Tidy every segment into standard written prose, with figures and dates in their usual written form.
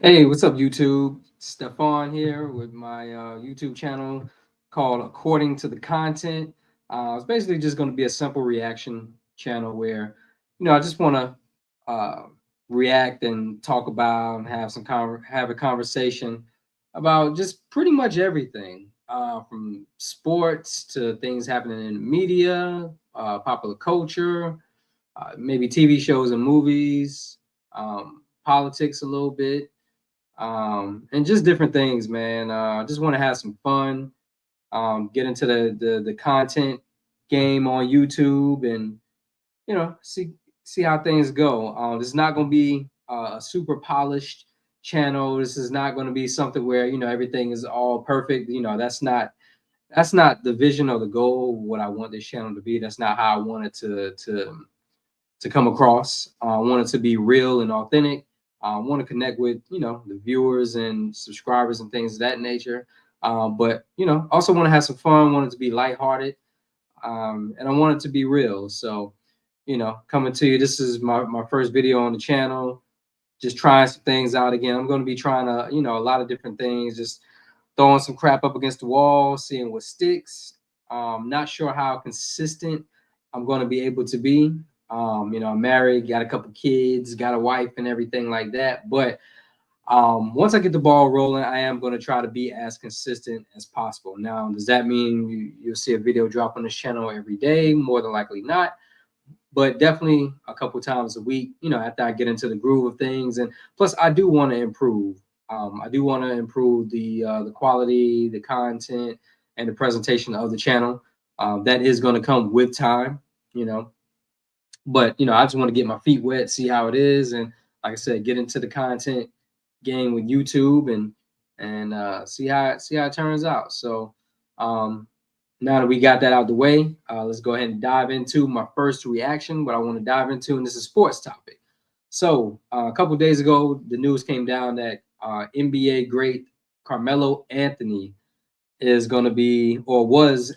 Hey, what's up, YouTube? Stefan here with my YouTube channel called According to the Content. It's basically just going to be a simple reaction channel where, I just want to react and talk about and have have a conversation about just pretty much everything, from sports to things happening in the media, popular culture, maybe TV shows and movies, politics a little bit, and just different things, man. I just want to have some fun, get into the content game on YouTube, and see how things go. This is not going to be a super polished channel. This is not going to be something where everything is all perfect. That's not the vision or the goal. What I want this channel to be. That's not how I want it to come across. I want it to be real and authentic. I want to connect with the viewers and subscribers and things of that nature. But also want to have some fun. Want it to be lighthearted, and I want it to be real. So coming to you. This is my first video on the channel. Just trying some things out again. I'm going to be trying to a lot of different things. Just throwing some crap up against the wall, seeing what sticks. Not sure how consistent I'm going to be able to be. I'm married, got a couple kids, got a wife, and everything like that. But once I get the ball rolling, I am going to try to be as consistent as possible. Now, does that mean you'll see a video drop on this channel every day? More than likely not, but definitely a couple times a week, after I get into the groove of things. And plus, I do want to improve. I do want to improve the quality, the content, and the presentation of the channel. That is going to come with time, you know. But I just want to get my feet wet, see how it is, and like I said, get into the content game with YouTube and see how it turns out. So um, now that we got that out the way, let's go ahead and dive into my first reaction. What I want to dive into, and this is sports topic. So a couple days ago, the news came down that NBA great Carmelo Anthony is going to be or was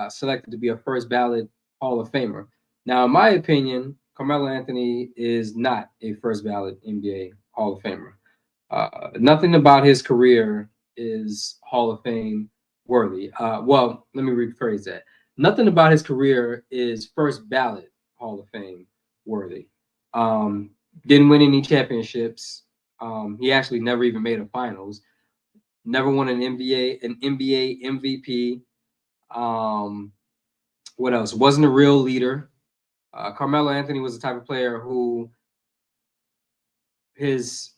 selected to be a first ballot Hall of Famer. Now, in my opinion, Carmelo Anthony is not a first ballot NBA Hall of Famer. Nothing about his career is Hall of Fame worthy. Well, let me rephrase that. Nothing about his career is first ballot Hall of Fame worthy. Um, didn't win any championships. He actually never even made a finals. Never won an NBA MVP. Um, what else? Wasn't a real leader. Carmelo Anthony was the type of player who his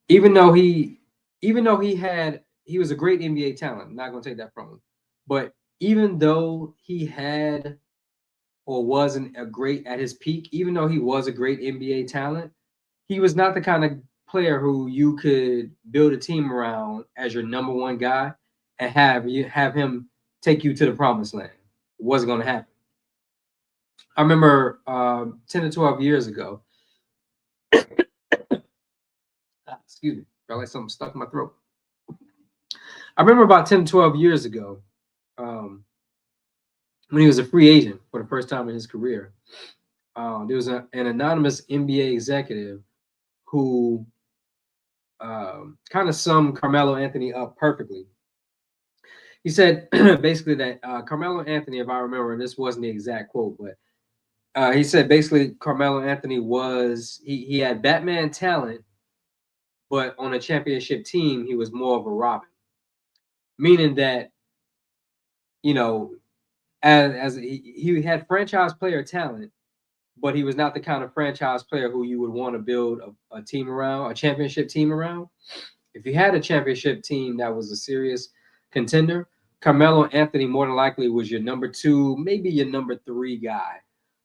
even though he even though he was a great NBA talent. I'm not gonna take that from him. But even though he had or wasn't a great at his peak, even though he was a great NBA talent, he was not the kind of player who you could build a team around as your number one guy and have him take you to the promised land. It wasn't gonna happen. I remember 10 to 12 years ago. Excuse me, felt like something stuck in my throat. I remember about 10 to 12 years ago, um, when he was a free agent for the first time in his career. There was an anonymous NBA executive who kind of summed Carmelo Anthony up perfectly. He said basically that Carmelo Anthony, if I remember, and this wasn't the exact quote, but he said basically Carmelo Anthony he had Batman talent, but on a championship team, he was more of a Robin, meaning that you know as he had franchise player talent, but he was not the kind of franchise player who you would want to build a team around, a championship team around. If you had a championship team that was a serious contender, Carmelo Anthony more than likely was your number two, maybe your number three guy.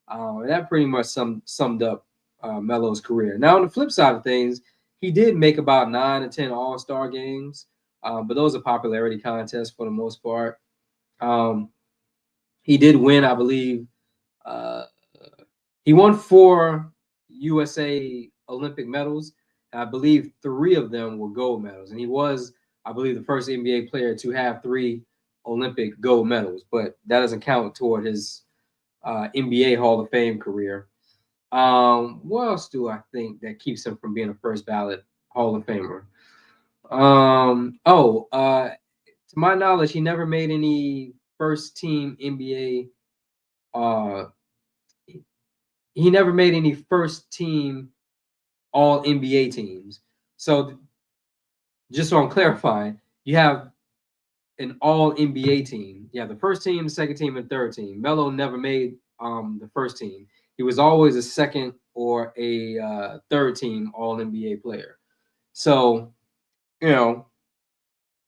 That pretty much summed up Melo's career. Now, on the flip side of things, he did make about 9 to 10 All Star games, but those are popularity contests for the most part. Um, he did win, I believe. Uh, he won 4 USA Olympic medals. I believe 3 of them were gold medals, and he was, I believe, the first NBA player to have 3 Olympic gold medals. But that doesn't count toward his NBA Hall of Fame career. What else do I think that keeps him from being a first ballot Hall of Famer. To my knowledge, he never made any first team NBA. He never made any first team All NBA teams. So just so I'm clarifying, you have an All NBA team. You have the first team, the second team, and third team. Melo never made the first team. He was always a second or a third team All NBA player. So you know,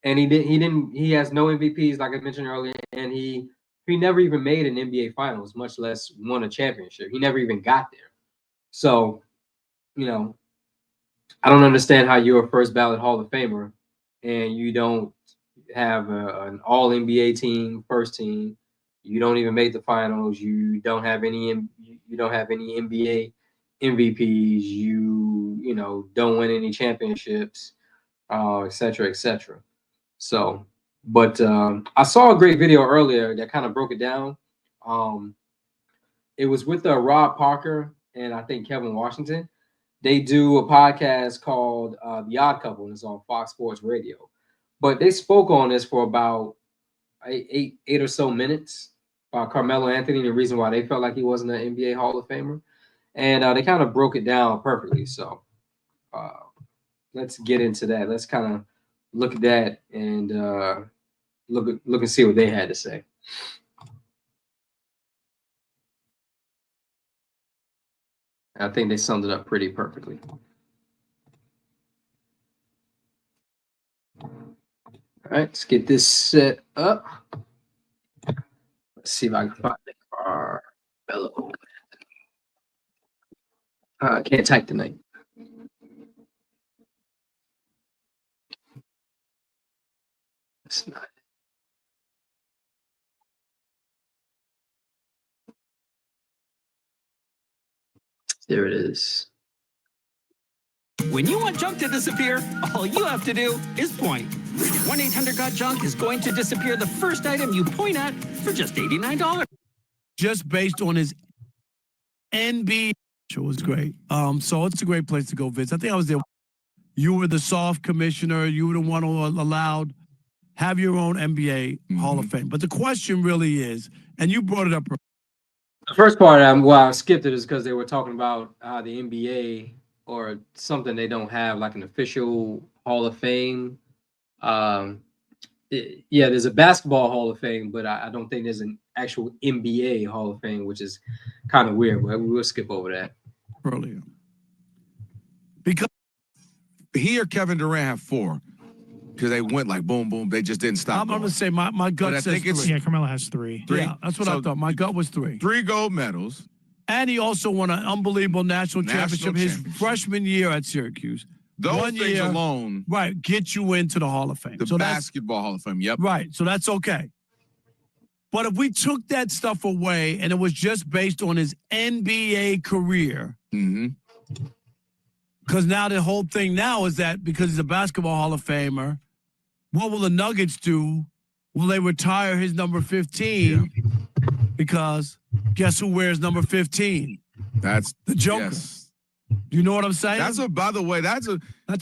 and he has no MVPs like I mentioned earlier, and he never even made an NBA Finals, much less won a championship. He never even got there. So you know, I don't understand how you're a first ballot Hall of Famer and you don't have an All NBA team, first team. You don't even make the finals. You don't have any. You don't have any NBA MVPs. You don't win any championships, et cetera, et cetera. So, but I saw a great video earlier that kind of broke it down. Um, it was with Rob Parker and I think Kevin Washington. They do a podcast called The Odd Couple, and it's on Fox Sports Radio. But they spoke on this for about eight or so minutes about Carmelo Anthony and the reason why they felt like he wasn't an NBA Hall of Famer, and they kind of broke it down perfectly. So uh, let's get into that. Let's kind of look at that and look and see what they had to say. I think they summed it up pretty perfectly. All right, let's get this set up. Let's see if I can find it. Carmelo. I can't type tonight. It's not. There it is. When you want junk to disappear, all you have to do is point. 1-800-GOT-JUNK is going to disappear the first item you point at for just $89. Just based on his NBA show was great. So it's a great place to go visit. I think I was there. You were the soft commissioner. You were the one who allowed have your own NBA Hall of Fame. But the question really is, and you brought it up. The first part I skipped it is because they were talking about the NBA or something they don't have like an official Hall of Fame. There's a basketball Hall of Fame, but I don't think there's an actual NBA Hall of Fame, which is kind of weird. But we'll skip over that. Earlier. Because he or Kevin Durant have 4. Because they went like boom, boom. They just didn't stop. I'm going to say my gut says 3. Yeah, Carmelo has 3. Yeah, that's what I thought. My gut was 3. 3 gold medals. And he also won an unbelievable national championship his freshman year at Syracuse. Those things alone. Right, get you into the Hall of Fame. The basketball Hall of Fame, yep. Right, so that's okay. But if we took that stuff away and it was just based on his NBA career, because now the whole thing now is that because he's a basketball Hall of Famer, what will the Nuggets do? Will they retire his number 15? Yeah. Because guess who wears number 15? That's the Joker. Yes. Do you know what I'm saying? By the way, that's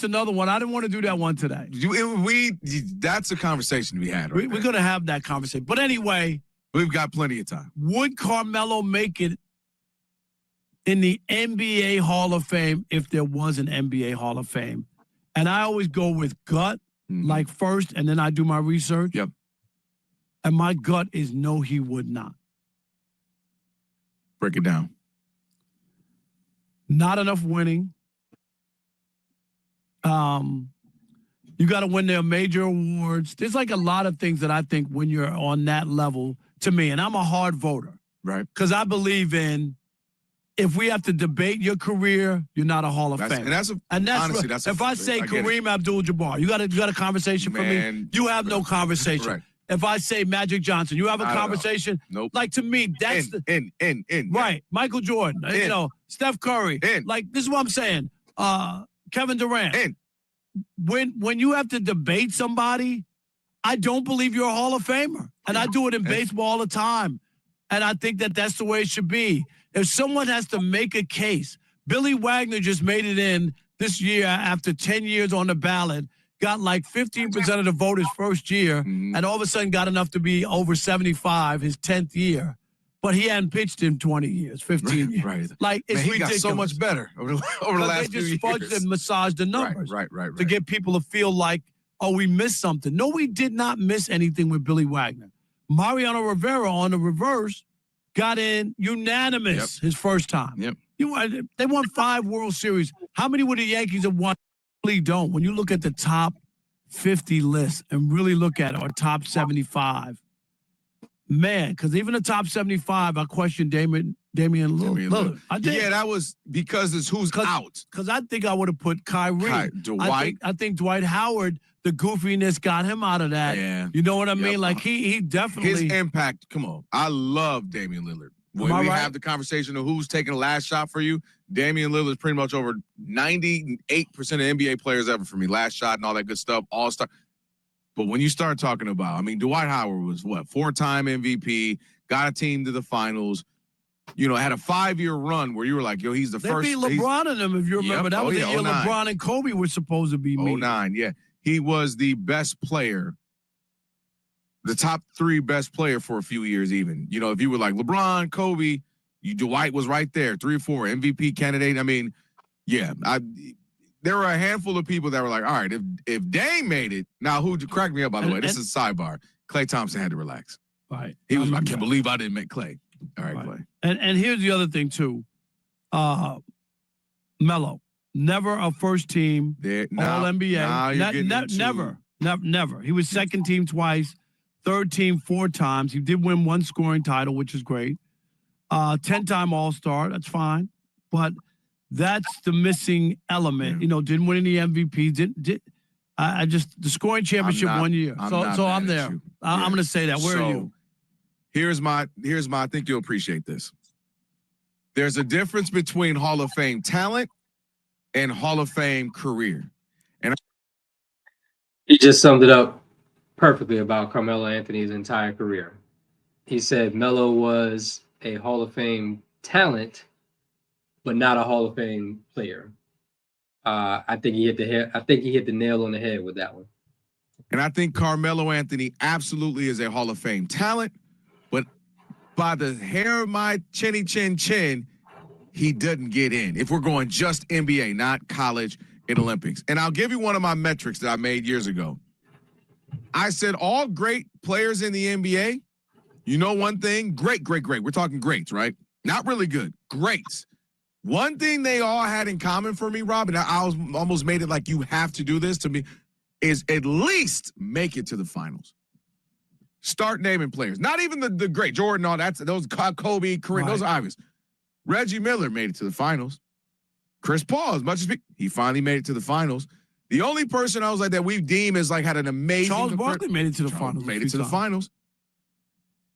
another one. I didn't want to do that one today. That's a conversation to be had. We're going to have that conversation. But anyway, we've got plenty of time. Would Carmelo make it in the NBA Hall of Fame if there was an NBA Hall of Fame? And I always go with gut, like first, and then I do my research. Yep. And my gut is no, he would not. Break it down. Not enough winning. You got to win their major awards. There's like a lot of things that I think when you're on that level, to me, and I'm a hard voter. Right. Because I believe in, if we have to debate your career, you're not a Hall of Fame. And that's if I say Kareem Abdul-Jabbar, you got a conversation for me? You have no conversation. Right. If I say Magic Johnson, you have a conversation? Nope. Like, to me, that's right. Michael Jordan, Steph Curry. Like, this is what I'm saying. Kevin Durant. When you have to debate somebody, I don't believe you're a Hall of Famer. And I do it in baseball all the time. And I think that that's the way it should be. If someone has to make a case, Billy Wagner just made it in this year, after 10 years on the ballot, got like 15% of the vote his first year, and all of a sudden got enough to be over 75 his 10th year. But he hadn't pitched in 20 years, 15 years. Right. Like, it's he ridiculous. got so much better over the last few years. They just fudged and massaged the numbers Right. to get people to feel like, oh, we missed something. No, we did not miss anything with Billy Wagner. Mariano Rivera, on the reverse, got in unanimous his first time. Yep. They won 5 World Series. How many would the Yankees have won? Really don't. When you look at the top 50 list and really look at it, or top 75, man, because even the top 75, I questioned Damian Lillard. I did. Yeah, that was because it's who's out. Because I think I would have put Kyrie. Dwight. I think Dwight Howard, the goofiness got him out of that. Yeah. You know what I mean? Like, he definitely. His impact, come on. I love Damian Lillard. When we have the conversation of who's taking the last shot for you, Damian Lillard is pretty much over 98% of NBA players ever for me. Last shot and all that good stuff, all-star. But when you start talking about, I mean, Dwight Howard was what, 4-time MVP, got a team to the finals, you know, had a 5-year run where you were like, yo, he's the first. They beat LeBron in them, if you remember. That was the year 09. LeBron and Kobe were supposed to be meeting. 09, yeah. He was the best player, the top 3 best player for a few years even. You know, if you were like LeBron, Kobe, Dwight was right there, 3 or 4, MVP candidate. I mean, yeah, there were a handful of people that were like, all right, if Dame made it, now who cracked me up, by the way, this is a sidebar. Klay Thompson had to relax. Right. He was, I can't believe I didn't make Klay. All right, Klay. And here's the other thing, too. Melo, never a first team All-NBA. Never. He was second team twice, third team 4 times. He did win 1 scoring title, which is great. 10-time All-Star, that's fine. But that's the missing element. You know, didn't win any MVP. The scoring championship 1 year. So I'm there. I'm going to say that. Where are you? Here's my, I think you'll appreciate this. There's a difference between Hall of Fame talent and Hall of Fame career. And he just summed it up perfectly about Carmelo Anthony's entire career. He said Melo was a Hall of Fame talent, but not a Hall of Fame player. I think he hit the nail on the head with that one. And I think Carmelo Anthony absolutely is a Hall of Fame talent, but by the hair of my chinny chin chin, he doesn't get in. If we're going just NBA, not college and Olympics. And I'll give you one of my metrics that I made years ago. I said all great players in the NBA, you know one thing? Great. We're talking greats, right? Not really good. Greats. One thing they all had in common for me, Rob, and I almost made it like you have to do this to me, is at least make it to the finals. Start naming players. Not even the great Jordan, all that. Those Kobe, Kareem, those are obvious. Reggie Miller made it to the finals. Chris Paul, as much as he finally made it to the finals. The only person I was like that we deem as like had an amazing. Charles Barkley made it to the finals. Made it to the finals.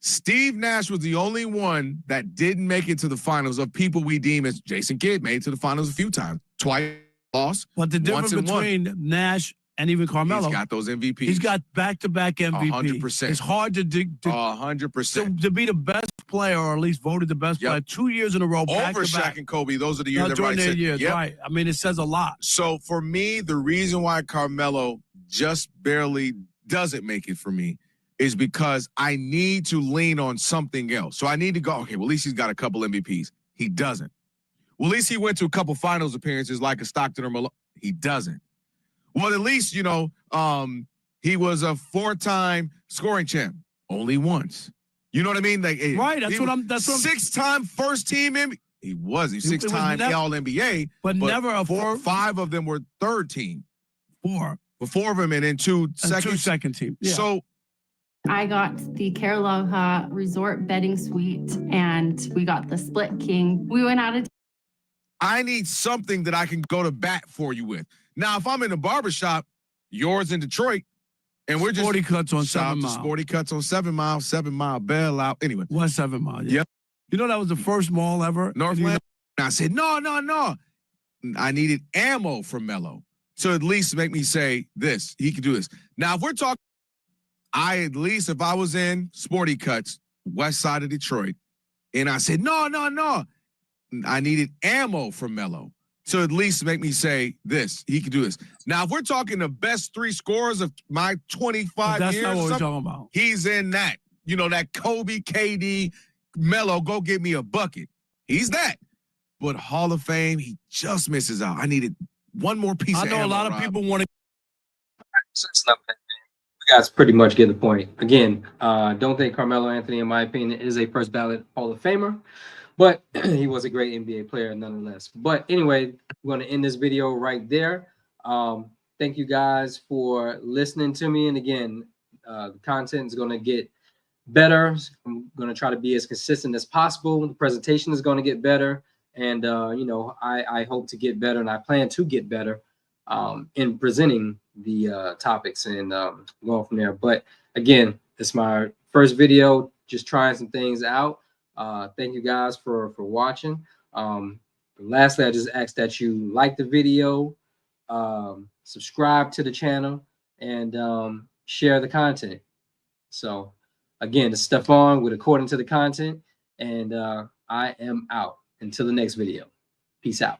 Steve Nash was the only one that didn't make it to the finals of people we deem as Jason Kidd made it to the finals a few times. Twice lost. But the difference between Nash and even Carmelo, he's got those MVPs. He's got back-to-back MVP. 100%. It's hard to 100%. To be the best player, or at least voted the best player 2 years in a row. Over Shaq and Kobe. Those are the years during their years, yep. Right. I mean, it says a lot. So for me, the reason why Carmelo just barely doesn't make it for me is because I need to lean on something else. So I need to go, okay, well, at least he's got a couple MVPs. He doesn't. Well, at least he went to a couple finals appearances like a Stockton or Malone. He doesn't. Well, at least, you know, he was a 4-time scoring champ. Only once. You know what I mean? Like, right, that's what 6-time first team MVP. He was. He was 6-time All-NBA. But never a 5 of them were third team. 4. But 4 of them and then 2 second team. Yeah. So I got the Caraloha Resort bedding suite, and we got the Split King. We went out of. I need something that I can go to bat for you with. Now, if I'm in a barbershop, yours in Detroit, and we're just Sporty Cuts on 7 Mile. Sporty Cuts on 7 Mile, 7 Mile Bell out. Anyway, what's 7 Mile? Yeah. You know that was the first mall ever. Northland. I said no. I needed ammo from Melo, so at least make me say this. He can do this. Now, if we're talking. At least if I was in Sporty Cuts, west side of Detroit, and I said, no. I needed ammo from Melo. to at least make me say this. He can do this. Now, if we're talking the best 3 scorers of my 25 That's years, not what we're talking about. he's in that. You know, that Kobe, KD, Melo, go get me a bucket. He's that. But Hall of Fame, he just misses out. I needed one more piece of I know a ammo, lot of Rob. people want to. You guys pretty much get the point. Again, don't think Carmelo Anthony, in my opinion, is a first ballot Hall of Famer, but he was a great NBA player nonetheless. But anyway, we're going to end this video right there. Thank you guys for listening to me. And again, the content is going to get better. I'm going to try to be as consistent as possible. The presentation is going to get better. And, you know, I hope to get better, and I plan to get better in presenting the topics and going from there. But again, it's my first video, just trying some things out. Thank you guys for watching. Lastly, I just ask that you like the video, subscribe to the channel, and share the content. So again, it's Stefan with According to the Content, and I am out. Until the next video. Peace out.